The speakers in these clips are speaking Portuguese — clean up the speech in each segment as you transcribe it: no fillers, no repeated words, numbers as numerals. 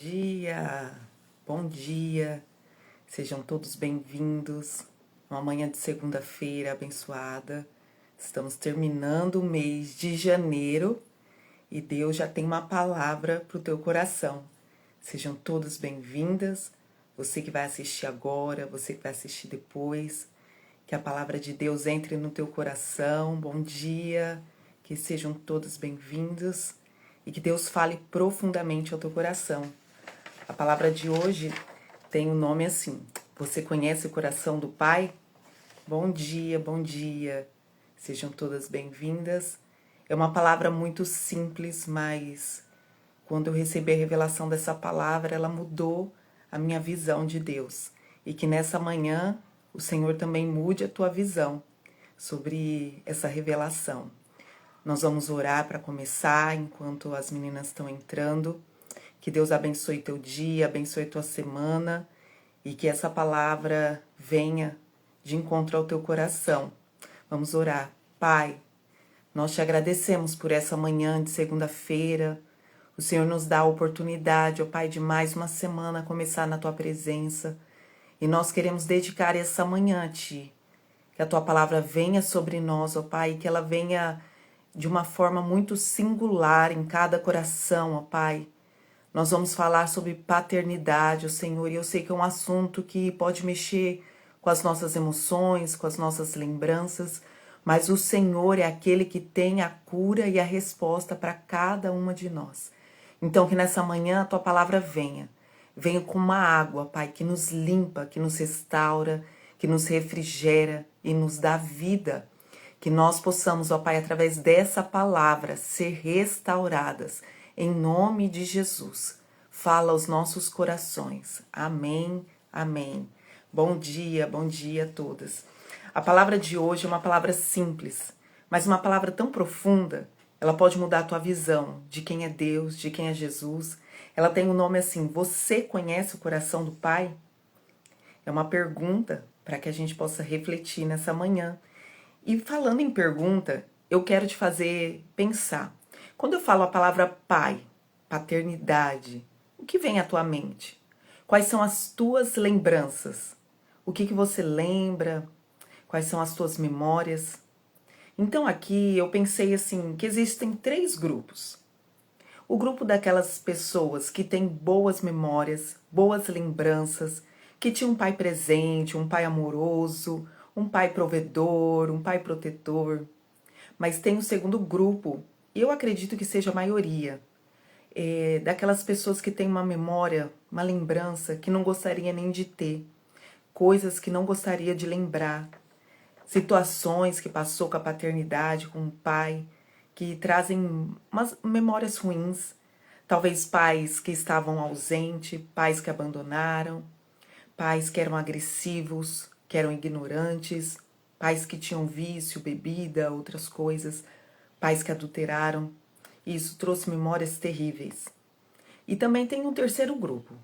Dia, bom dia, sejam todos bem-vindos. Uma manhã de segunda-feira abençoada. Estamos terminando o mês de janeiro e Deus já tem uma palavra para o teu coração. Sejam todos bem-vindas. Você que vai assistir agora, você que vai assistir depois, que a palavra de Deus entre no teu coração. Bom dia, que sejam todos bem-vindos e que Deus fale profundamente ao teu coração. A palavra de hoje tem um nome assim: você conhece o coração do Pai? Bom dia, bom dia. Sejam todas bem-vindas. É uma palavra muito simples, mas quando eu recebi a revelação dessa palavra, ela mudou a minha visão de Deus. E que nessa manhã o Senhor também mude a tua visão sobre essa revelação. Nós vamos orar para começar enquanto as meninas estão entrando. Que Deus abençoe teu dia, abençoe tua semana e que essa palavra venha de encontro ao teu coração. Vamos orar. Pai, nós te agradecemos por essa manhã de segunda-feira. O Senhor nos dá a oportunidade, ó Pai, de mais uma semana começar na tua presença. E nós queremos dedicar essa manhã a ti. Que a tua palavra venha sobre nós, ó Pai, que ela venha de uma forma muito singular em cada coração, ó Pai. Nós vamos falar sobre paternidade, Senhor, e eu sei que é um assunto que pode mexer com as nossas emoções, com as nossas lembranças, mas o Senhor é aquele que tem a cura e a resposta para cada uma de nós. Então, que nessa manhã a tua palavra venha com uma água, Pai, que nos limpa, que nos restaura, que nos refrigera e nos dá vida. Que nós possamos, ó Pai, através dessa palavra, ser restauradas. Em nome de Jesus, fala aos nossos corações. Amém, amém. Bom dia a todas. A palavra de hoje é uma palavra simples, mas uma palavra tão profunda, ela pode mudar a tua visão de quem é Deus, de quem é Jesus. Ela tem um nome assim: você conhece o coração do Pai? É uma pergunta para que a gente possa refletir nessa manhã. E falando em pergunta, eu quero te fazer pensar. Quando eu falo a palavra pai, paternidade, o que vem à tua mente? Quais são as tuas lembranças? O que você lembra? Quais são as tuas memórias? Então aqui eu pensei assim, que existem 3 grupos. O grupo daquelas pessoas que têm boas memórias, boas lembranças, que tinha um pai presente, um pai amoroso, um pai provedor, um pai protetor. Mas tem o segundo grupo, e eu acredito que seja a maioria, daquelas pessoas que têm uma memória, uma lembrança que não gostaria nem de ter, coisas que não gostaria de lembrar, situações que passou com a paternidade, com o pai, que trazem umas memórias ruins, talvez pais que estavam ausentes, pais que abandonaram, pais que eram agressivos, que eram ignorantes, pais que tinham vício, bebida, outras coisas, pais que adulteraram. Isso trouxe memórias terríveis. E também tem um terceiro grupo,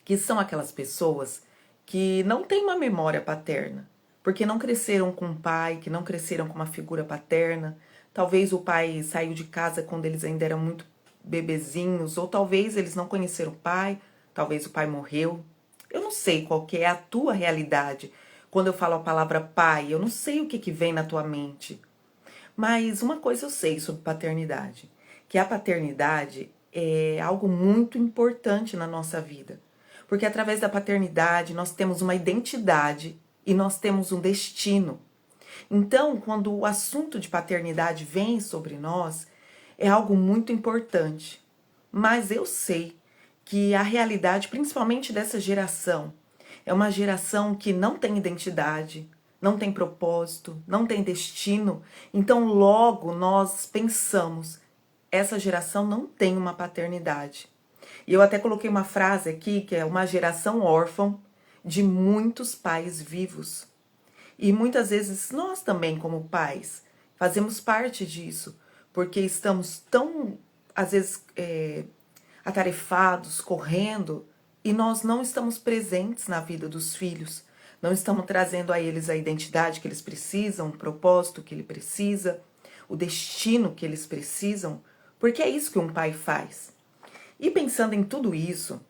que são aquelas pessoas que não têm uma memória paterna, porque não cresceram com um pai, que não cresceram com uma figura paterna. Talvez o pai saiu de casa quando eles ainda eram muito bebezinhos, ou talvez eles não conheceram o pai, talvez o pai morreu. Eu não sei qual que é a tua realidade. Quando eu falo a palavra pai, eu não sei o que vem na tua mente. Mas uma coisa eu sei sobre paternidade, que a paternidade é algo muito importante na nossa vida. Porque através da paternidade nós temos uma identidade e nós temos um destino. Então, quando o assunto de paternidade vem sobre nós, é algo muito importante. Mas eu sei que a realidade, principalmente dessa geração, é uma geração que não tem identidade, não tem propósito, não tem destino. Então, logo nós pensamos, essa geração não tem uma paternidade. E eu até coloquei uma frase aqui, que é uma geração órfã de muitos pais vivos. E muitas vezes nós também, como pais, fazemos parte disso, porque estamos tão, às vezes, atarefados, correndo, e nós não estamos presentes na vida dos filhos. Não estamos trazendo a eles a identidade que eles precisam, o propósito que ele precisa, o destino que eles precisam, porque é isso que um pai faz. E pensando em tudo isso,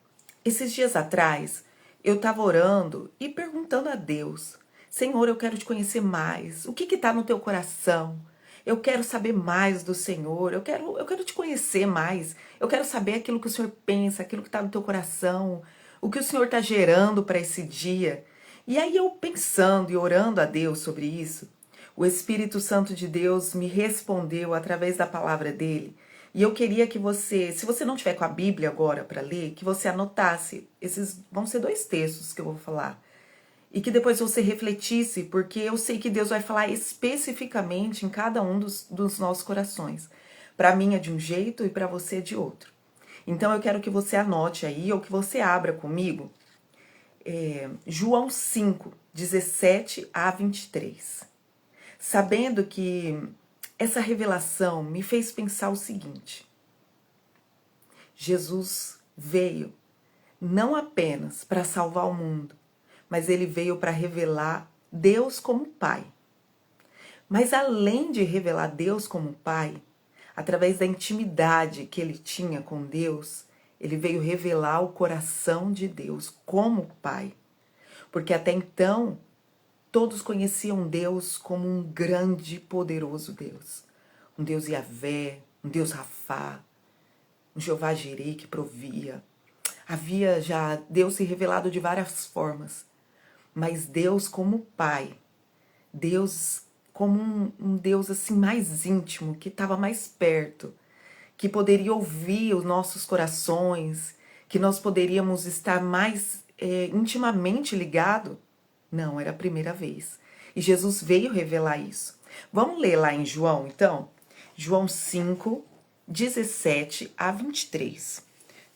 esses dias atrás, eu estava orando e perguntando a Deus: Senhor, eu quero te conhecer mais. O que está no teu coração? Eu quero saber mais do Senhor. Eu quero te conhecer mais. Eu quero saber aquilo que o Senhor pensa, aquilo que está no teu coração, o que o Senhor está gerando para esse dia. E aí eu pensando e orando a Deus sobre isso, o Espírito Santo de Deus me respondeu através da palavra dele. E eu queria que você, se você não tiver com a Bíblia agora para ler, que você anotasse. Esses vão ser 2 textos que eu vou falar. E que depois você refletisse, porque eu sei que Deus vai falar especificamente em cada um dos nossos corações. Para mim é de um jeito e para você é de outro. Então eu quero que você anote aí, ou que você abra comigo, João 5, 17 a 23. Sabendo que essa revelação me fez pensar o seguinte: Jesus veio não apenas para salvar o mundo, mas ele veio para revelar Deus como Pai. Mas além de revelar Deus como Pai, através da intimidade que ele tinha com Deus, ele veio revelar o coração de Deus como Pai. Porque até então, todos conheciam Deus como um grande e poderoso Deus. Um Deus Yahvé, um Deus Rafá, um Jeová Jireh que provia. Havia já Deus se revelado de várias formas, mas Deus como Pai, Deus como um Deus assim mais íntimo, que estava mais perto, que poderia ouvir os nossos corações, que nós poderíamos estar mais intimamente ligado. Não, era a primeira vez. E Jesus veio revelar isso. Vamos ler lá em João, então? João 5, 17 a 23.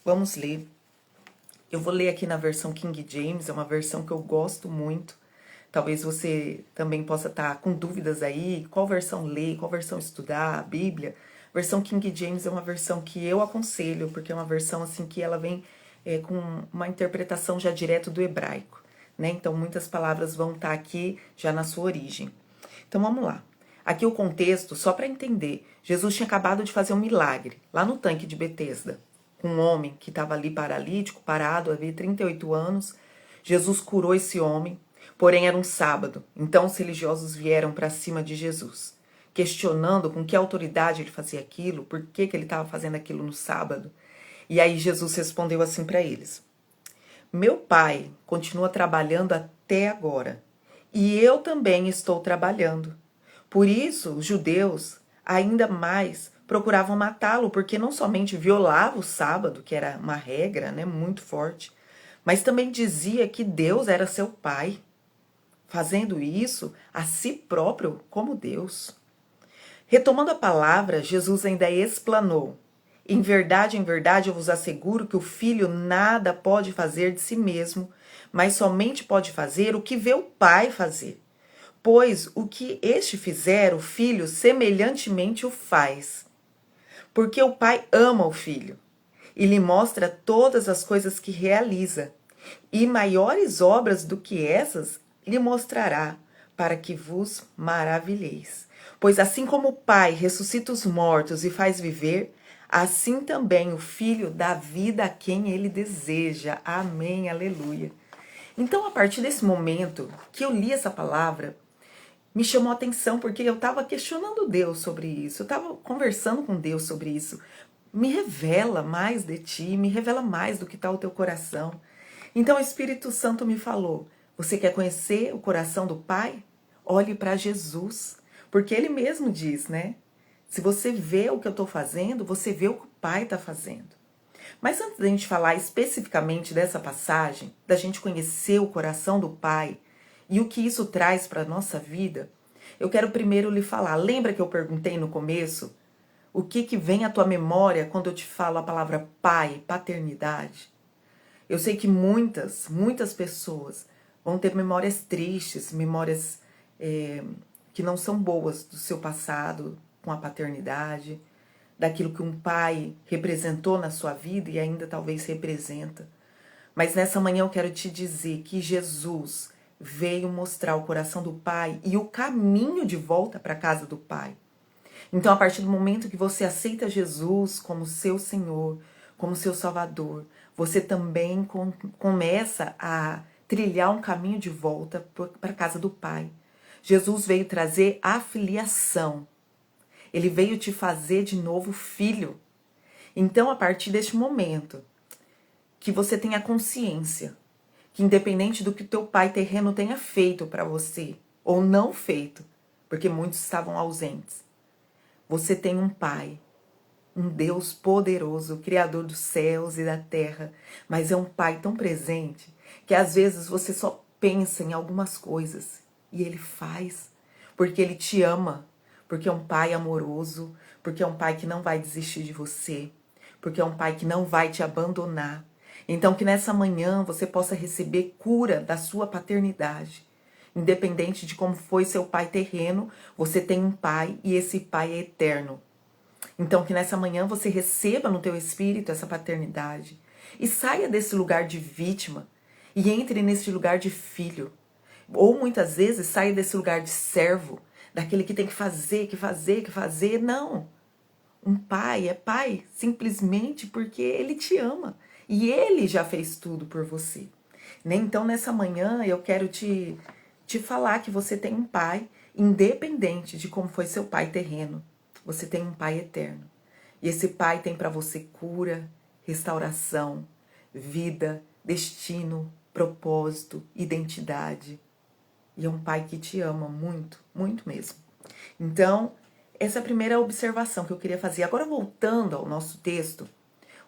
Vamos ler. Eu vou ler aqui na versão King James, é uma versão que eu gosto muito. Talvez você também possa estar com dúvidas aí, qual versão ler, qual versão estudar, a Bíblia. A versão King James é uma versão que eu aconselho, porque é uma versão assim que ela vem com uma interpretação já direto do hebraico, né? Então muitas palavras vão estar aqui já na sua origem. Então vamos lá. Aqui o contexto, só para entender, Jesus tinha acabado de fazer um milagre lá no tanque de Betesda, com um homem que estava ali paralítico, parado, havia 38 anos. Jesus curou esse homem, porém era um sábado, então os religiosos vieram para cima de Jesus, questionando com que autoridade ele fazia aquilo, por que ele estava fazendo aquilo no sábado. E aí Jesus respondeu assim para eles: meu pai continua trabalhando até agora, e eu também estou trabalhando. Por isso, os judeus ainda mais procuravam matá-lo, porque não somente violava o sábado, que era uma regra, né, muito forte, mas também dizia que Deus era seu pai, fazendo isso a si próprio como Deus. Retomando a palavra, Jesus ainda explanou: em verdade, eu vos asseguro que o filho nada pode fazer de si mesmo, mas somente pode fazer o que vê o pai fazer. Pois o que este fizer, o filho semelhantemente o faz. Porque o pai ama o filho e lhe mostra todas as coisas que realiza, e maiores obras do que essas lhe mostrará, para que vos maravilheis. Pois assim como o Pai ressuscita os mortos e faz viver, assim também o Filho dá vida a quem ele deseja. Amém, aleluia. Então, a partir desse momento que eu li essa palavra, me chamou a atenção, porque eu estava questionando Deus sobre isso, eu estava conversando com Deus sobre isso. Me revela mais de ti, me revela mais do que está o teu coração. Então o Espírito Santo me falou: você quer conhecer o coração do Pai? Olhe para Jesus, porque ele mesmo diz, né? Se você vê o que eu estou fazendo, você vê o que o Pai está fazendo. Mas antes da gente falar especificamente dessa passagem, da gente conhecer o coração do Pai e o que isso traz para a nossa vida, eu quero primeiro lhe falar. Lembra que eu perguntei no começo o que vem à tua memória quando eu te falo a palavra pai, paternidade? Eu sei que muitas pessoas vão ter memórias tristes, memórias que não são boas do seu passado com a paternidade, daquilo que um pai representou na sua vida e ainda talvez representa. Mas nessa manhã eu quero te dizer que Jesus veio mostrar o coração do Pai e o caminho de volta para a casa do Pai. Então, a partir do momento que você aceita Jesus como seu Senhor, como seu Salvador, você também começa a trilhar um caminho de volta para a casa do Pai. Jesus veio trazer a filiação. Ele veio te fazer de novo filho. Então, a partir deste momento, que você tenha consciência que independente do que o teu pai terreno tenha feito para você, ou não feito, porque muitos estavam ausentes, você tem um pai, um Deus poderoso, Criador dos céus e da terra, mas é um pai tão presente que às vezes você só pensa em algumas coisas e ele faz, porque ele te ama, porque é um pai amoroso, porque é um pai que não vai desistir de você, porque é um pai que não vai te abandonar. Então que nessa manhã você possa receber cura da sua paternidade. Independente de como foi seu pai terreno, você tem um pai e esse pai é eterno. Então que nessa manhã você receba no teu espírito essa paternidade e saia desse lugar de vítima e entre nesse lugar de filho. Ou muitas vezes saia desse lugar de servo, daquele que tem que fazer, que fazer, que fazer. Não. Um pai é pai simplesmente porque ele te ama. E ele já fez tudo por você. Então, nessa manhã, eu quero te falar que você tem um pai, independente de como foi seu pai terreno. Você tem um pai eterno. E esse pai tem para você cura, restauração, vida, destino, propósito, identidade. E é um pai que te ama muito, muito mesmo. Então, essa é a primeira observação que eu queria fazer. Agora, voltando ao nosso texto,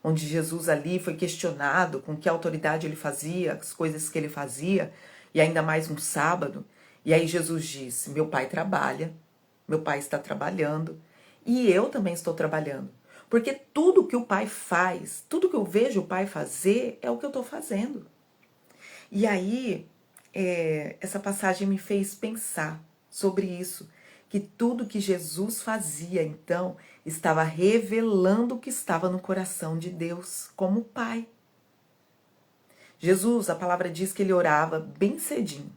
onde Jesus ali foi questionado com que autoridade ele fazia, as coisas que ele fazia, e ainda mais no sábado. E aí Jesus disse, meu pai trabalha, meu pai está trabalhando, e eu também estou trabalhando. Porque tudo que o pai faz, tudo que eu vejo o pai fazer, é o que eu estou fazendo. E aí, essa passagem me fez pensar sobre isso, que tudo que Jesus fazia, então, estava revelando o que estava no coração de Deus como Pai. Jesus, a palavra diz que ele orava bem cedinho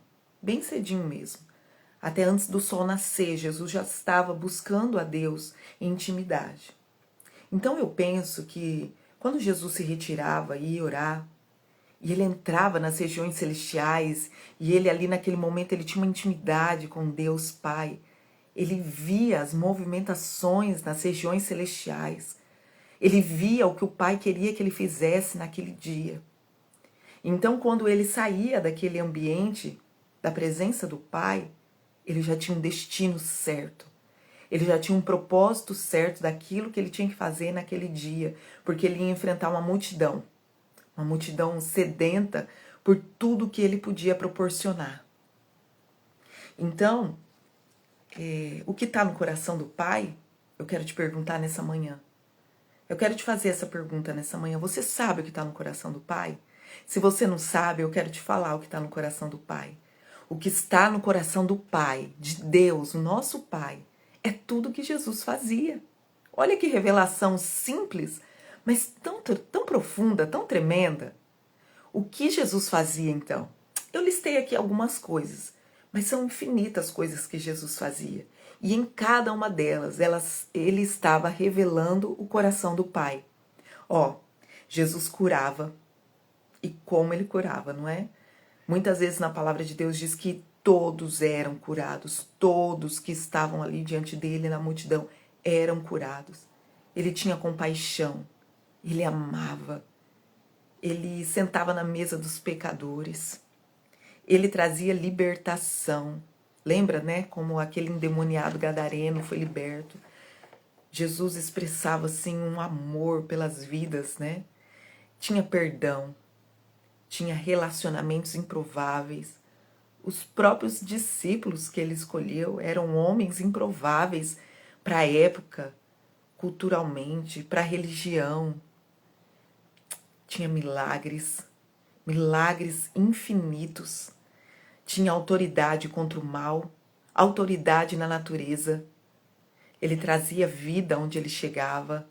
mesmo. Até antes do sol nascer, Jesus já estava buscando a Deus em intimidade. Então eu penso que quando Jesus se retirava e ia orar, e ele entrava nas regiões celestiais, e ele ali naquele momento ele tinha uma intimidade com Deus Pai. Ele via as movimentações nas regiões celestiais. Ele via o que o Pai queria que ele fizesse naquele dia. Então, quando ele saía daquele ambiente, da presença do Pai, ele já tinha um destino certo. Ele já tinha um propósito certo daquilo que ele tinha que fazer naquele dia, porque ele ia enfrentar uma multidão sedenta por tudo que ele podia proporcionar. Então, o que está no coração do Pai, eu quero te perguntar nessa manhã. Eu quero te fazer essa pergunta nessa manhã. Você sabe o que está no coração do Pai? Se você não sabe, eu quero te falar o que está no coração do Pai. O que está no coração do Pai, de Deus, o nosso Pai, é tudo que Jesus fazia. Olha que revelação simples, mas tão profunda, tão tremenda. O que Jesus fazia então? Eu listei aqui algumas coisas, mas são infinitas coisas que Jesus fazia. E em cada uma delas, ele estava revelando o coração do Pai. Jesus curava. E como ele curava, não é? Muitas vezes na palavra de Deus diz que todos eram curados. Todos que estavam ali diante dele na multidão eram curados. Ele tinha compaixão. Ele amava. Ele sentava na mesa dos pecadores. Ele trazia libertação. Lembra, né? Como aquele endemoniado gadareno foi liberto. Jesus expressava, assim, um amor pelas vidas, né? Tinha perdão. Tinha relacionamentos improváveis. Os próprios discípulos que ele escolheu eram homens improváveis para a época, culturalmente, para a religião. Tinha milagres infinitos. Tinha autoridade contra o mal, autoridade na natureza. Ele trazia vida onde ele chegava.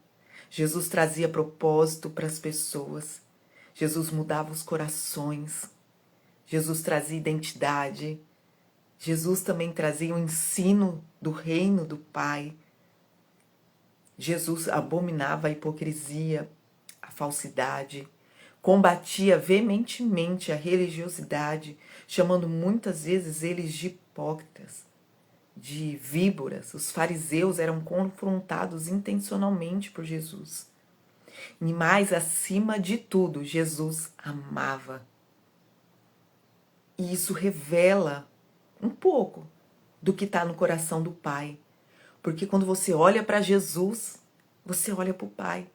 Jesus trazia propósito para as pessoas. Jesus mudava os corações. Jesus trazia identidade. Jesus também trazia o ensino do reino do Pai. Jesus abominava a hipocrisia, a falsidade, combatia veementemente a religiosidade, chamando muitas vezes eles de hipócritas, de víboras. Os fariseus eram confrontados intencionalmente por Jesus. E mais acima de tudo, Jesus amava. E isso revela um pouco do que está no coração do Pai. Porque quando você olha para Jesus, você olha para o Pai.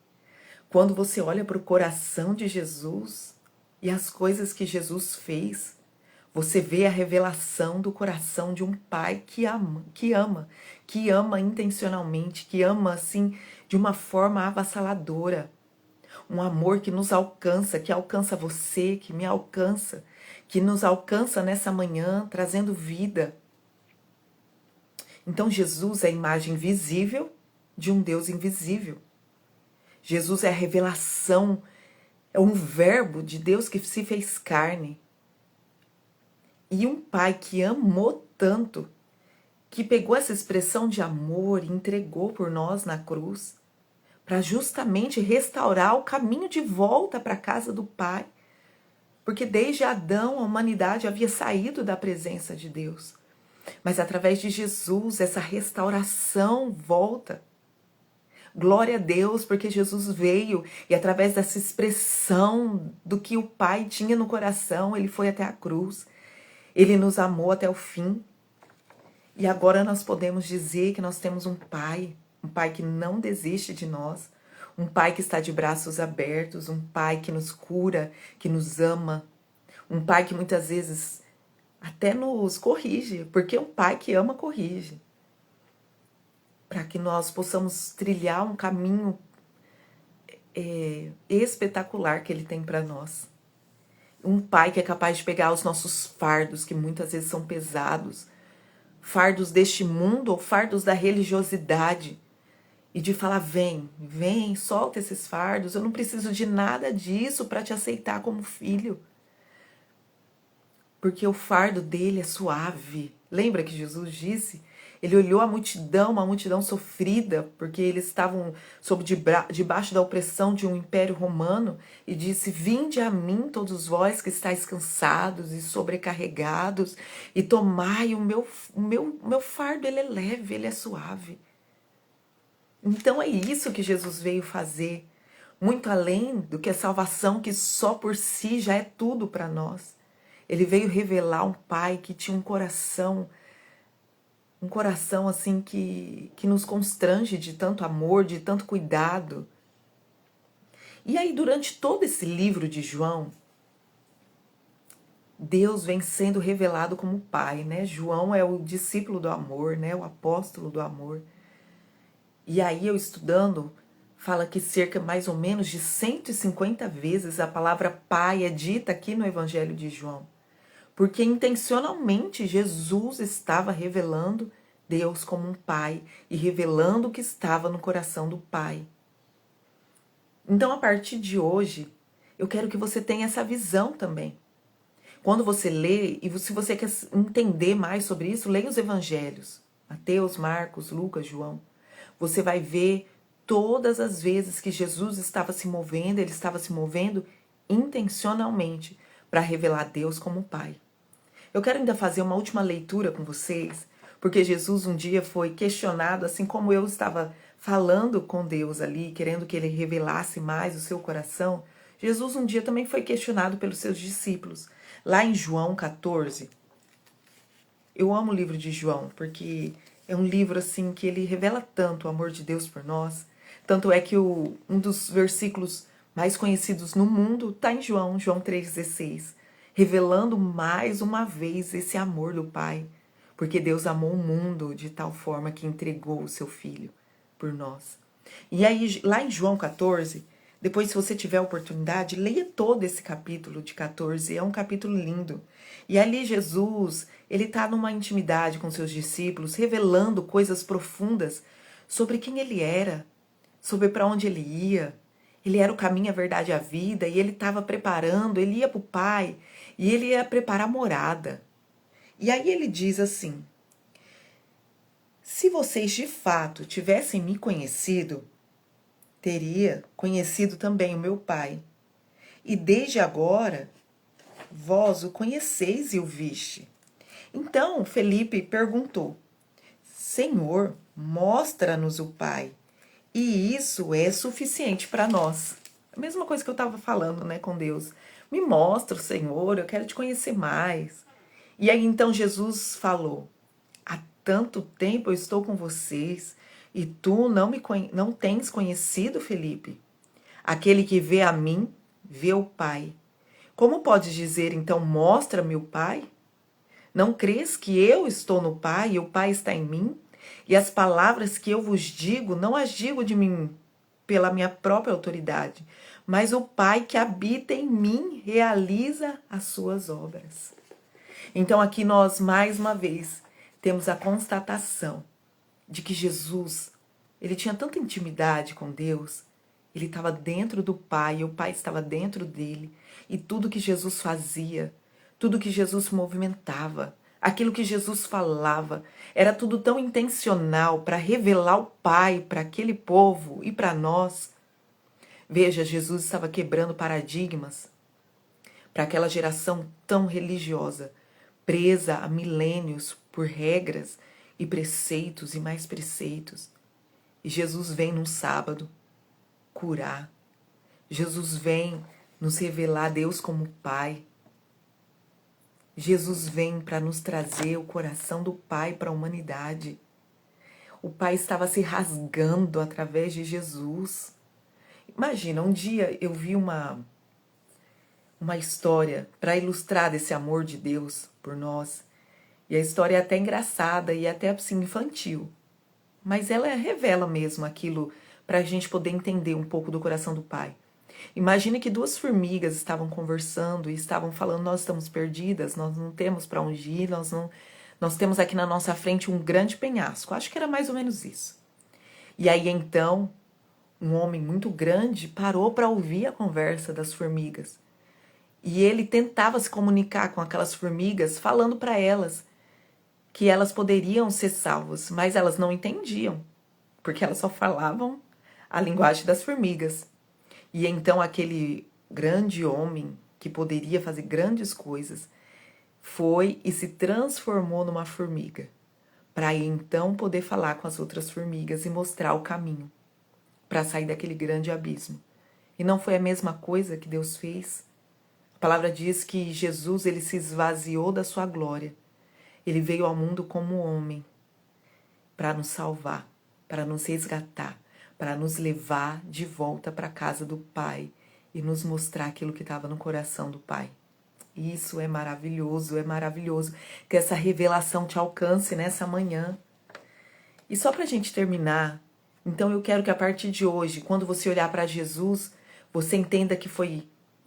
Quando você olha para o coração de Jesus e as coisas que Jesus fez, você vê a revelação do coração de um Pai que ama intencionalmente, que ama assim de uma forma avassaladora. Um amor que nos alcança, que alcança você, que me alcança, que nos alcança nessa manhã, trazendo vida. Então Jesus é a imagem visível de um Deus invisível. Jesus é a revelação, é um verbo de Deus que se fez carne. E um Pai que amou tanto, que pegou essa expressão de amor e entregou por nós na cruz, para justamente restaurar o caminho de volta para a casa do Pai. Porque desde Adão a humanidade havia saído da presença de Deus. Mas através de Jesus essa restauração volta. Glória a Deus, porque Jesus veio e através dessa expressão do que o Pai tinha no coração, ele foi até a cruz. Ele nos amou até o fim. E agora nós podemos dizer que nós temos um Pai que não desiste de nós, um Pai que está de braços abertos, um Pai que nos cura, que nos ama, um Pai que muitas vezes até nos corrige, porque um Pai que ama corrige, para que nós possamos trilhar um caminho espetacular que Ele tem para nós. Um Pai que é capaz de pegar os nossos fardos, que muitas vezes são pesados, fardos deste mundo ou fardos da religiosidade, e de falar, vem, solta esses fardos, eu não preciso de nada disso para te aceitar como filho. Porque o fardo dele é suave. Lembra que Jesus disse? Ele olhou a multidão, uma multidão sofrida, porque eles estavam debaixo da opressão de um império romano, e disse, vinde a mim todos vós que estáis cansados e sobrecarregados, e tomai o meu fardo, ele é leve, ele é suave. Então é isso que Jesus veio fazer, muito além do que a salvação, que só por si já é tudo para nós. Ele veio revelar um Pai que tinha um coração assim que nos constrange de tanto amor, de tanto cuidado. E aí durante todo esse livro de João, Deus vem sendo revelado como Pai, né? João é o discípulo do amor, né? O apóstolo do amor. E aí eu estudando, fala que cerca mais ou menos de 150 vezes a palavra Pai é dita aqui no Evangelho de João. Porque intencionalmente Jesus estava revelando Deus como um Pai e revelando o que estava no coração do Pai. Então, a partir de hoje, eu quero que você tenha essa visão também. Quando você lê, e se você quer entender mais sobre isso, leia os Evangelhos. Mateus, Marcos, Lucas, João. Você vai ver todas as vezes que Jesus estava se movendo, ele estava se movendo intencionalmente para revelar Deus como Pai. Eu quero ainda fazer uma última leitura com vocês, porque Jesus um dia foi questionado, assim como eu estava falando com Deus ali, querendo que ele revelasse mais o seu coração. Jesus um dia também foi questionado pelos seus discípulos. Lá em João 14, eu amo o livro de João, porque é um livro assim que ele revela tanto o amor de Deus por nós. Tanto é que um dos versículos mais conhecidos no mundo está em João 3,16. Revelando mais uma vez esse amor do Pai, porque Deus amou o mundo de tal forma que entregou o seu Filho por nós. E aí, lá em João 14, depois se você tiver a oportunidade, leia todo esse capítulo de 14, é um capítulo lindo. E ali Jesus, ele está numa intimidade com seus discípulos, revelando coisas profundas sobre quem ele era, sobre para onde ele ia. Ele era o caminho, a verdade e a vida, e ele estava preparando, ele ia para o Pai, e ele ia preparar a morada. E aí ele diz assim, se vocês de fato tivessem me conhecido, teria conhecido também o meu Pai. E desde agora, vós o conheceis e o viste. Então Felipe perguntou: Senhor, mostra-nos o Pai, e isso é suficiente para nós. A mesma coisa que eu estava falando, né, com Deus. Me mostra o Senhor, eu quero te conhecer mais. E aí então Jesus falou: há tanto tempo eu estou com vocês e tu não tens conhecido, Felipe? Aquele que vê a mim, vê o Pai. Como podes dizer então, mostra-me o Pai? Não crês que eu estou no Pai e o Pai está em mim? E as palavras que eu vos digo, não as digo de mim pela minha própria autoridade, mas o Pai que habita em mim realiza as suas obras. Então aqui nós, mais uma vez, temos a constatação de que Jesus, ele tinha tanta intimidade com Deus, ele estava dentro do Pai, e o Pai estava dentro dele, e tudo que Jesus fazia, tudo que Jesus movimentava, aquilo que Jesus falava, era tudo tão intencional para revelar o Pai para aquele povo e para nós. Veja, Jesus estava quebrando paradigmas para aquela geração tão religiosa, presa há milênios por regras e preceitos e mais preceitos. E Jesus vem num sábado curar. Jesus vem nos revelar Deus como Pai. Jesus vem para nos trazer o coração do Pai para a humanidade. O Pai estava se rasgando através de Jesus. Imagina, um dia eu vi uma história para ilustrar esse amor de Deus por nós. E a história é até engraçada e até assim infantil. Mas ela revela mesmo aquilo para a gente poder entender um pouco do coração do Pai. Imagine que duas formigas estavam conversando e estavam falando: nós estamos perdidas, nós não temos para onde ir, nós temos aqui na nossa frente um grande penhasco. Acho que era mais ou menos isso. E aí então, um homem muito grande parou para ouvir a conversa das formigas. E ele tentava se comunicar com aquelas formigas, falando para elas que elas poderiam ser salvas, mas elas não entendiam, porque elas só falavam a linguagem das formigas. E então aquele grande homem que poderia fazer grandes coisas foi e se transformou numa formiga, para então poder falar com as outras formigas e mostrar o caminho para sair daquele grande abismo. E não foi a mesma coisa que Deus fez? A palavra diz que Jesus, ele se esvaziou da sua glória. Ele veio ao mundo como homem para nos salvar, para nos resgatar, para nos levar de volta para a casa do Pai e nos mostrar aquilo que estava no coração do Pai. Isso é maravilhoso que essa revelação te alcance nessa manhã. E só para a gente terminar, então eu quero que a partir de hoje, quando você olhar para Jesus, você entenda que foi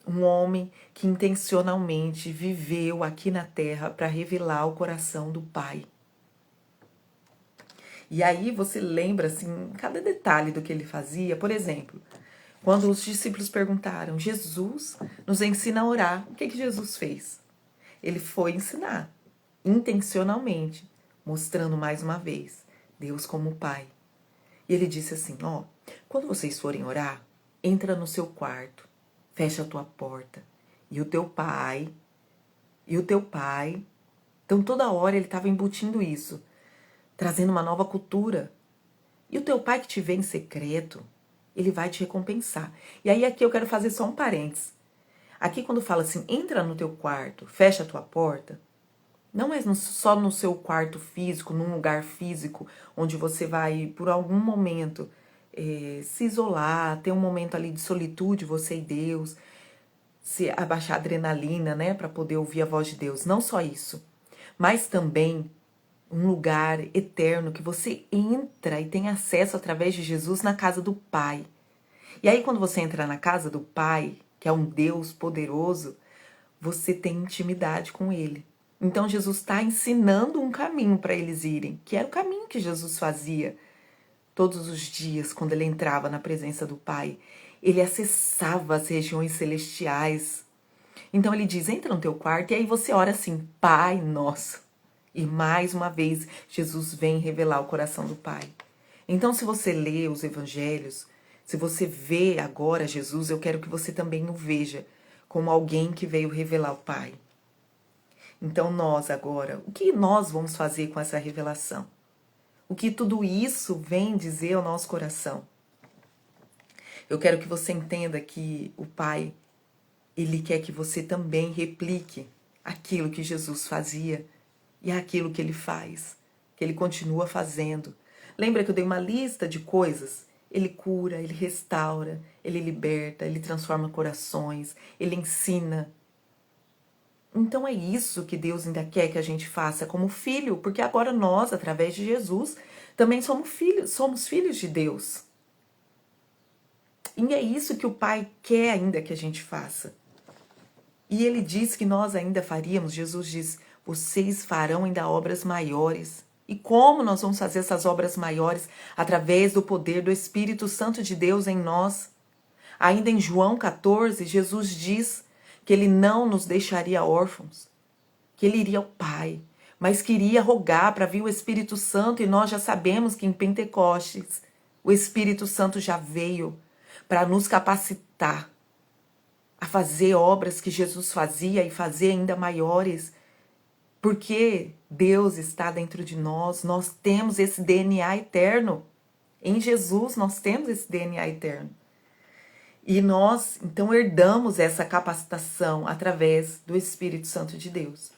um homem que intencionalmente viveu aqui na terra para revelar o coração do Pai. E aí você lembra, assim, cada detalhe do que ele fazia. Por exemplo, quando os discípulos perguntaram: Jesus nos ensina a orar, o que Jesus fez? Ele foi ensinar, intencionalmente, mostrando mais uma vez Deus como Pai. E ele disse assim: quando vocês forem orar, entra no seu quarto, fecha a tua porta, e o teu pai, então toda hora ele estava embutindo isso, trazendo uma nova cultura. E o teu pai que te vê em secreto, ele vai te recompensar. E aí aqui eu quero fazer só um parênteses. Aqui quando fala assim, entra no teu quarto, fecha a tua porta, não é só no seu quarto físico, num lugar físico, onde você vai, por algum momento, se isolar, ter um momento ali de solitude, você e Deus, se abaixar a adrenalina, né, para poder ouvir a voz de Deus. Não só isso, mas também um lugar eterno que você entra e tem acesso através de Jesus na casa do Pai. E aí quando você entra na casa do Pai, que é um Deus poderoso, você tem intimidade com Ele. Então Jesus está ensinando um caminho para eles irem, que era o caminho que Jesus fazia todos os dias quando ele entrava na presença do Pai. Ele acessava as regiões celestiais. Então ele diz, entra no teu quarto e aí você ora assim, Pai nosso. E mais uma vez Jesus vem revelar o coração do Pai. Então se você lê os evangelhos, Se você vê agora Jesus, eu quero que você também o veja como alguém que veio revelar o Pai. Então nós agora, o que nós vamos fazer com essa revelação? O que tudo isso vem dizer ao nosso coração? Eu quero que você entenda que o Pai, Ele quer que você também replique aquilo que Jesus fazia e aquilo que Ele faz, que Ele continua fazendo. Lembra que eu dei uma lista de coisas? Ele cura, Ele restaura, Ele liberta, Ele transforma corações, Ele ensina. Então é isso que Deus ainda quer que a gente faça como filho, porque agora nós, através de Jesus, também somos filhos de Deus. E é isso que o Pai quer ainda que a gente faça. E Ele diz que nós ainda faríamos, Jesus diz, vocês farão ainda obras maiores. E como nós vamos fazer essas obras maiores? Através do poder do Espírito Santo de Deus em nós. Ainda em João 14, Jesus diz que Ele não nos deixaria órfãos, que Ele iria ao Pai, mas queria rogar para vir o Espírito Santo, e nós já sabemos que em Pentecostes o Espírito Santo já veio para nos capacitar a fazer obras que Jesus fazia e fazer ainda maiores, porque Deus está dentro de nós, nós temos esse DNA eterno. Em Jesus nós temos esse DNA eterno. E nós, então, herdamos essa capacitação através do Espírito Santo de Deus.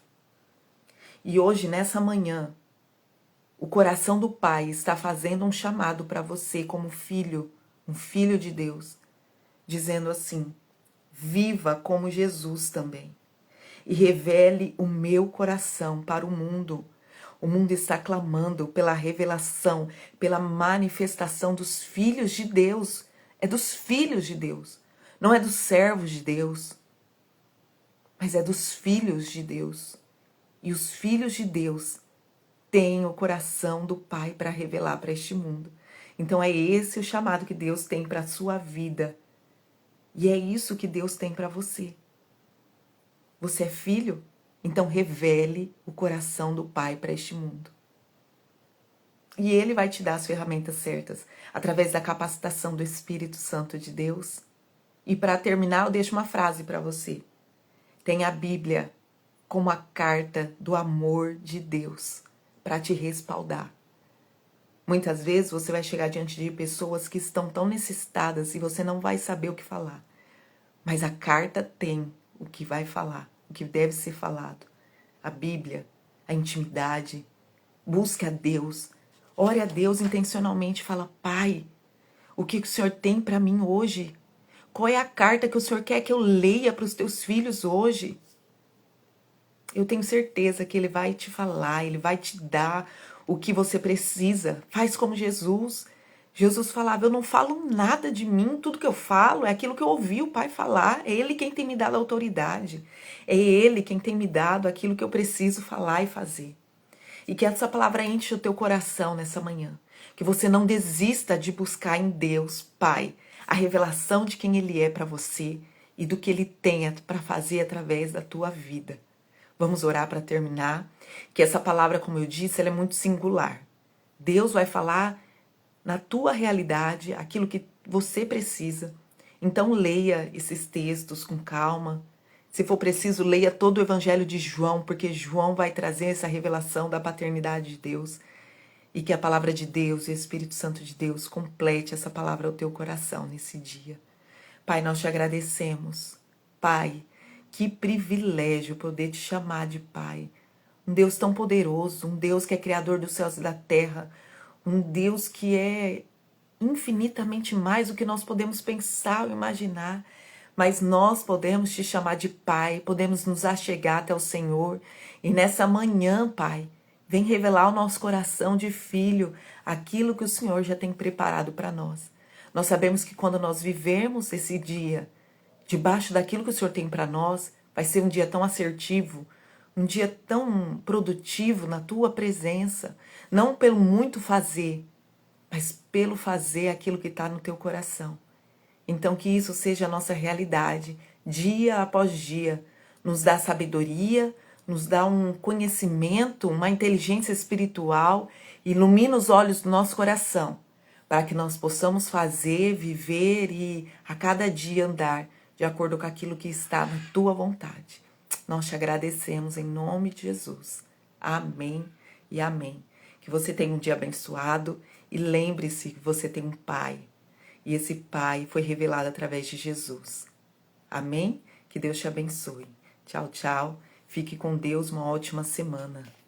E hoje, nessa manhã, o coração do Pai está fazendo um chamado para você como filho, um filho de Deus, dizendo assim, viva como Jesus também e revele o meu coração para o mundo. O mundo está clamando pela revelação, pela manifestação dos filhos de Deus. É dos filhos de Deus, não é dos servos de Deus, mas é dos filhos de Deus. E os filhos de Deus têm o coração do Pai para revelar para este mundo. Então é esse o chamado que Deus tem para a sua vida. E é isso que Deus tem para você. Você é filho? Então revele o coração do Pai para este mundo. E Ele vai te dar as ferramentas certas, através da capacitação do Espírito Santo de Deus. E para terminar, eu deixo uma frase para você. Tenha a Bíblia como a carta do amor de Deus para te respaldar. Muitas vezes você vai chegar diante de pessoas que estão tão necessitadas e você não vai saber o que falar. Mas a carta tem o que vai falar, o que deve ser falado. A Bíblia, a intimidade. Busque a Deus. Ore a Deus intencionalmente, fala, Pai, o que o Senhor tem para mim hoje? Qual é a carta que o Senhor quer que eu leia para os teus filhos hoje? Eu tenho certeza que Ele vai te falar, Ele vai te dar o que você precisa. Faz como Jesus. Jesus falava, eu não falo nada de mim, tudo que eu falo é aquilo que eu ouvi o Pai falar. É Ele quem tem me dado a autoridade. É Ele quem tem me dado aquilo que eu preciso falar e fazer. E que essa palavra enche o teu coração nessa manhã. Que você não desista de buscar em Deus, Pai, a revelação de quem Ele é para você e do que Ele tem para fazer através da tua vida. Vamos orar para terminar. Que essa palavra, como eu disse, ela é muito singular. Deus vai falar na tua realidade aquilo que você precisa. Então leia esses textos com calma. Se for preciso, leia todo o Evangelho de João, porque João vai trazer essa revelação da paternidade de Deus. E que a palavra de Deus e o Espírito Santo de Deus complete essa palavra ao teu coração nesse dia. Pai, nós te agradecemos. Pai, que privilégio poder te chamar de Pai. Um Deus tão poderoso, um Deus que é criador dos céus e da terra, um Deus que é infinitamente mais do que nós podemos pensar ou imaginar. Mas nós podemos te chamar de Pai, podemos nos achegar até o Senhor. E nessa manhã, Pai, vem revelar ao nosso coração de filho aquilo que o Senhor já tem preparado para nós. Nós sabemos que quando nós vivermos esse dia, debaixo daquilo que o Senhor tem para nós, vai ser um dia tão assertivo, um dia tão produtivo na tua presença. Não pelo muito fazer, mas pelo fazer aquilo que está no teu coração. Então que isso seja a nossa realidade, dia após dia. Nos dá sabedoria, nos dá um conhecimento, uma inteligência espiritual, ilumina os olhos do nosso coração, para que nós possamos fazer, viver e a cada dia andar de acordo com aquilo que está na tua vontade. Nós te agradecemos em nome de Jesus. Amém e amém. Que você tenha um dia abençoado e lembre-se que você tem um Pai. E esse Pai foi revelado através de Jesus. Amém? Que Deus te abençoe. Tchau, tchau. Fique com Deus, uma ótima semana.